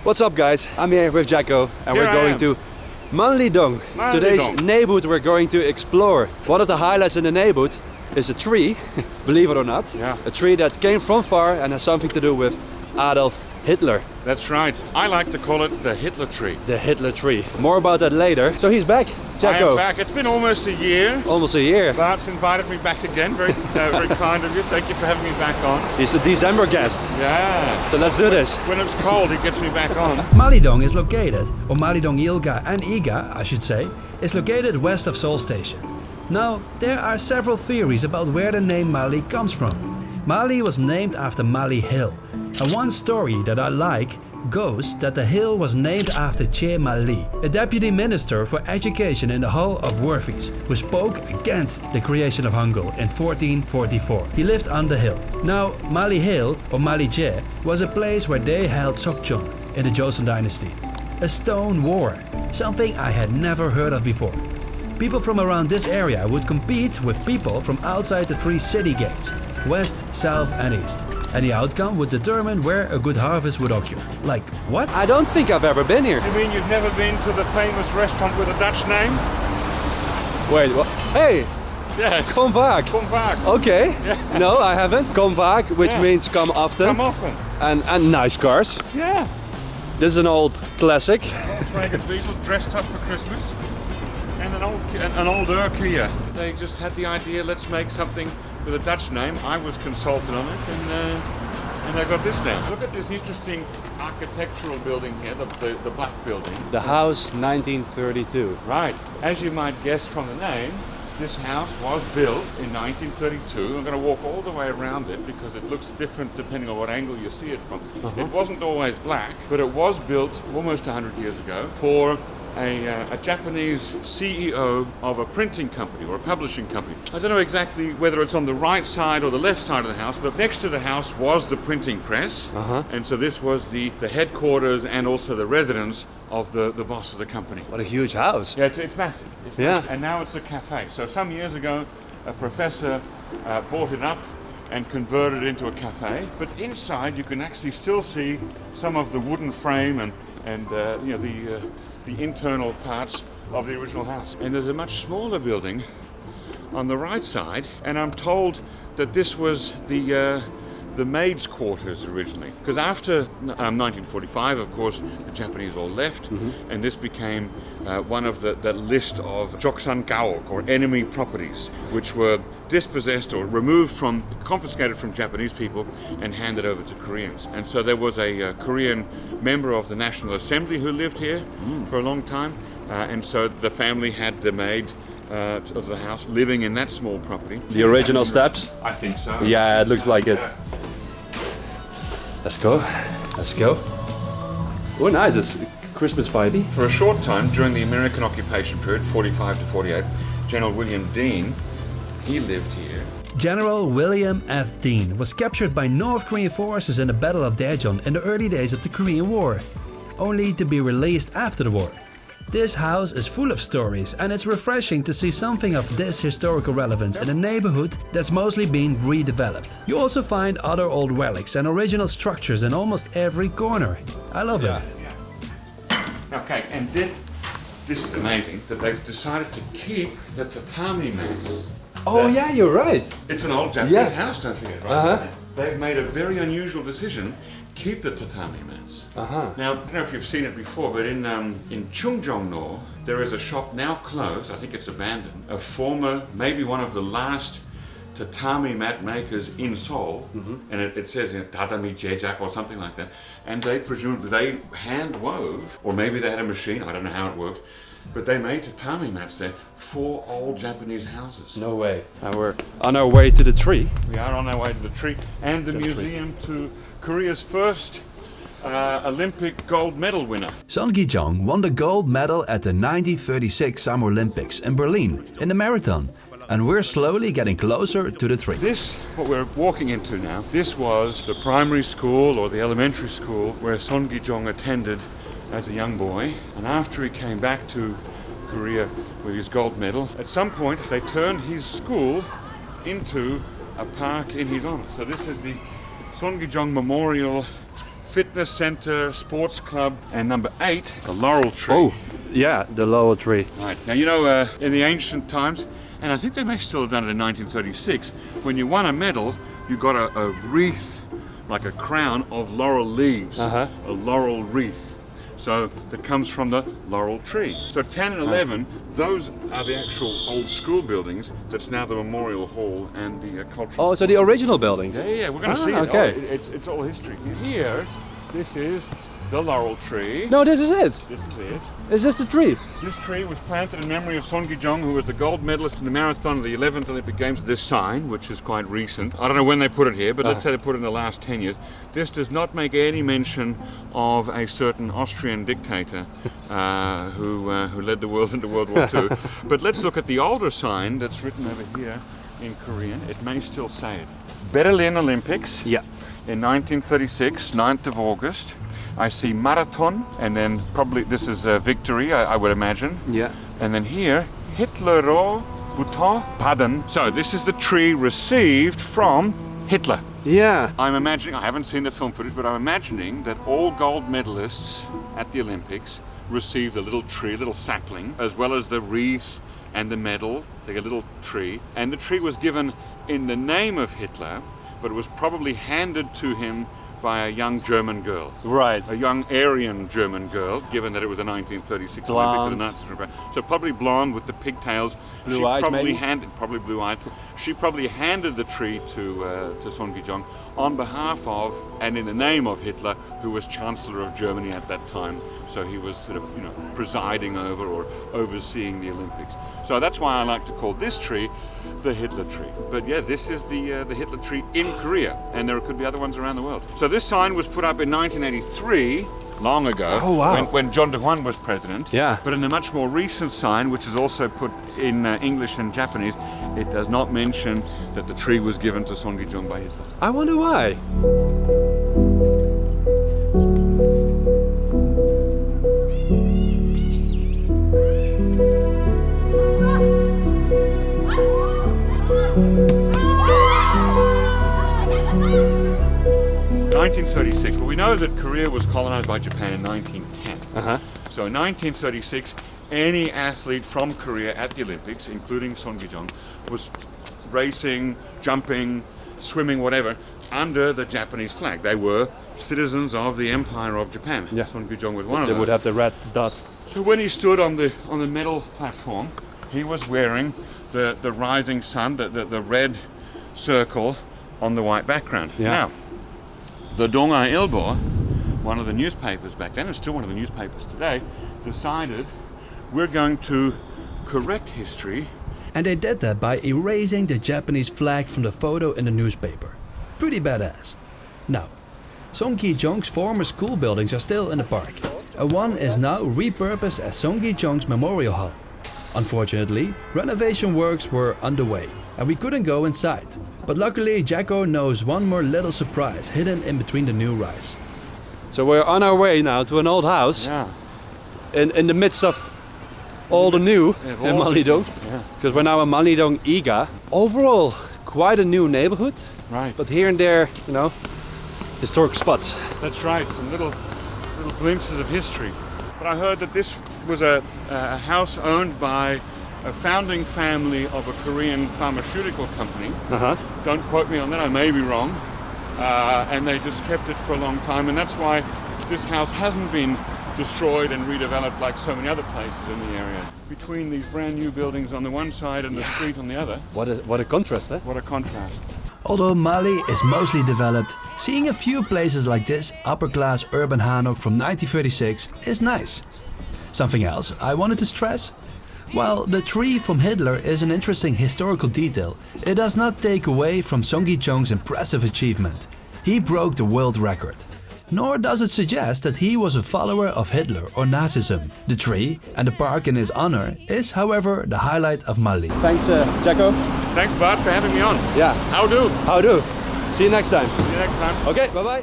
What's up, guys? I'm here with Jacco, and we're going to Malli-dong. Today's neighborhood we're going to explore. One of the highlights in the neighborhood is a tree, believe it or not. Yeah. A tree that came from far and has something to do with Adolf Hitler. That's right. I like to call it the Hitler tree. The Hitler tree. More about that later. So he's back, Jacco. I am back. It's been almost a year. Almost a year. Bart's invited me back again. Very kind of you. Thank you for having me back on. He's a December guest. Yeah. So let's do this. When it's cold, he gets me back on. Malli-dong is located, or Malli-dong Ilga and Iga, I should say, is located west of Seoul Station. Now, there are several theories about where the name Malli comes from. Malli was named after Malli Hill, and one story that I like goes that the hill was named after Che Malli, a deputy minister for education in the Hall of Worthies, who spoke against the creation of Hangul in 1444. He lived on the hill. Now, Malli Hill, or Malli Je, was a place where they held Seokjeon in the Joseon dynasty. A stone war, something I had never heard of before. People from around this area would compete with people from outside the three city gates, west, south and east. And the outcome would determine where a good harvest would occur. Like, what? I don't think I've ever been here. You mean you've never been to the famous restaurant with a Dutch name? Wait, what? Hey! Yeah. Kom vaak. Kom vaak. Okay. Yeah. No, I haven't. Kom vaak, which means come often. Come often. And nice cars. Yeah. This is an old classic. Volkswagen Beetle dressed up for Christmas. And an older Kia. They just had the idea, let's make something with a Dutch name. I was consulted on it, and I got this name. Look at this interesting architectural building here, the black building. The house 1932. Right. As you might guess from the name, this house was built in 1932. I'm going to walk all the way around it because it looks different depending on what angle you see it from. It wasn't always black, but it was built almost 100 years ago for a Japanese CEO of a printing company or a publishing company. I don't know exactly whether it's on the right side or the left side of the house, but next to the house was the printing press. And so this was the headquarters and also the residence of the boss of the company. What a huge house. Yeah, it's massive. It's Yeah. massive. And now it's a cafe. So some years ago, a professor bought it up and converted it into a cafe. But inside, you can actually still see some of the wooden frame and the internal parts of the original house. And there's a much smaller building on the right side, and I'm told that this was the Maids Quarters originally. Because after 1945, of course, the Japanese all left, and this became one of the list of Joksan-gaok, or enemy properties, which were dispossessed or confiscated from Japanese people and handed over to Koreans. And so there was a Korean member of the National Assembly who lived here for a long time, and so the family had the maid of the house living in that small property. The original steps? I think so. Yeah, it looks like it. Let's go. Let's go. Oh, nice. It's Christmas vibey. For a short time during the American occupation period, 45 to 48, General William Dean, he lived here. General William F. Dean was captured by North Korean forces in the Battle of Daejeon in the early days of the Korean War, only to be released after the war. This house is full of stories, and it's refreshing to see something of this historical relevance in a neighborhood that's mostly been redeveloped. You also find other old relics and original structures in almost every corner. I love it. Okay, and then this is amazing that they've decided to keep the tatami mats. Oh, yeah, you're right. It's an old Japanese house, don't forget, right? They've made a very unusual decision. Keep the tatami mats. Now, I don't know if you've seen it before, but in Chungjeong-no, there is a shop now closed, I think it's abandoned, a former, maybe one of the last tatami mat makers in Seoul, and it says tatami jejak or something like that, and they presumably they hand wove, or maybe they had a machine, I don't know how it works, but they made tatami mats there for old Japanese houses. No way. And we're on our way to the tree. We are on our way to the tree and the museum to Korea's first Olympic gold medal winner. Soni Jong won the gold medal at the 1936 Summer Olympics in Berlin in the marathon, and we're slowly getting closer to the tree. This, what we're walking into now, this was the primary school or the elementary school where Soni Jong attended as a young boy, and after he came back to Korea with his gold medal, at some point they turned his school into a park in his honor. So this is the Soni Jong Memorial fitness center, sports club, and number 8, the Laurel Tree. Oh, yeah, the Laurel Tree. Right. Now, in the ancient times, and I think they may still have done it in 1936, when you won a medal, you got a wreath, like a crown of laurel leaves, a laurel wreath. So that comes from the Laurel Tree. So 10 and 11, those are the actual old school buildings. That's now the Memorial Hall and the cultural. Oh, so the original buildings? Yeah, we're going to see it. Okay. Oh, it's all history. Here, this is the Laurel Tree. No, this is it. This is it. Is this the tree? This tree was planted in memory of Soni Jong, who was the gold medalist in the marathon of the 11th Olympic Games. This sign, which is quite recent, I don't know when they put it here, but let's say they put it in the last 10 years. This does not make any mention of a certain Austrian dictator who led the world into World War II. But let's look at the older sign that's written over here in Korean. It may still say it. Berlin Olympics. Yeah. In 1936, 9th of August. I see marathon, and then probably this is a victory, I would imagine. Yeah. And then here, Hitler로 부터 받은. So this is the tree received from Hitler. Yeah. I'm imagining, I haven't seen the film footage, but I'm imagining that all gold medalists at the Olympics received a little tree, a little sapling, as well as the wreath and the medal, like a little tree. And the tree was given in the name of Hitler, but it was probably handed to him by a young German girl. Right. A young Aryan German girl, given that it was the 1936 Blonde. Olympics of the Nazis were about. So probably blonde with the pigtails. Blue eyes, probably maybe? probably blue-eyed. She probably handed the tree to Soni Jong on behalf of and in the name of Hitler, who was Chancellor of Germany at that time. So he was sort of, presiding over or overseeing the Olympics. So that's why I like to call this tree the Hitler tree. But yeah, this is the Hitler tree in Korea, and there could be other ones around the world. So this sign was put up in 1983, long ago, Oh, wow. when John De-hwan was president. Yeah. But in a much more recent sign, which is also put in English and Japanese, it does not mention that the tree was given to Soni Jong by Hitler. I wonder why. 1936. Well, we know that Korea was colonized by Japan in 1910. So in 1936, any athlete from Korea at the Olympics, including Soni Jong, was racing, jumping, swimming, whatever, under the Japanese flag. They were citizens of the Empire of Japan. Yeah. Soni Jong was one of They them. would have the red dot. So when he stood on the medal platform, he was wearing the rising sun, the red circle on the white background. Yeah. Now, the 동아일보, one of the newspapers back then, and still one of the newspapers today, decided we're going to correct history. And they did that by erasing the Japanese flag from the photo in the newspaper. Pretty badass. Now, Song Kee-chung's former school buildings are still in the park, and one is now repurposed as Song Kee-chung's Memorial Hall. Unfortunately, renovation works were underway, and we couldn't go inside. But luckily, Jacco knows one more little surprise hidden in between the new rise. So we're on our way now to an old house Yeah. in the midst of all the new in Malli-dong. Yeah. Because we're now in Malli-dong Iga. Overall, quite a new neighborhood, Right. but here and there, historic spots. That's right, some little glimpses of history. But I heard that this was a house owned by a founding family of a Korean pharmaceutical company. Don't quote me on that, I may be wrong. And they just kept it for a long time, and that's why this house hasn't been destroyed and redeveloped like so many other places in the area. Between these brand new buildings on the one side and the street on the other, What a contrast, eh? what a contrast. Although Malli is mostly developed, seeing a few places like this upper-class urban Hanok from 1936 is nice. Something else I wanted to stress? While the tree from Hitler is an interesting historical detail, it does not take away from Song Kee-chung's impressive achievement. He broke the world record. Nor does it suggest that he was a follower of Hitler or Nazism. The tree and the park in his honor is, however, the highlight of Malli. Thanks, Jacco. Thanks, Bart, for having me on. Yeah. How do? How do? See you next time. See you next time. Okay, bye-bye.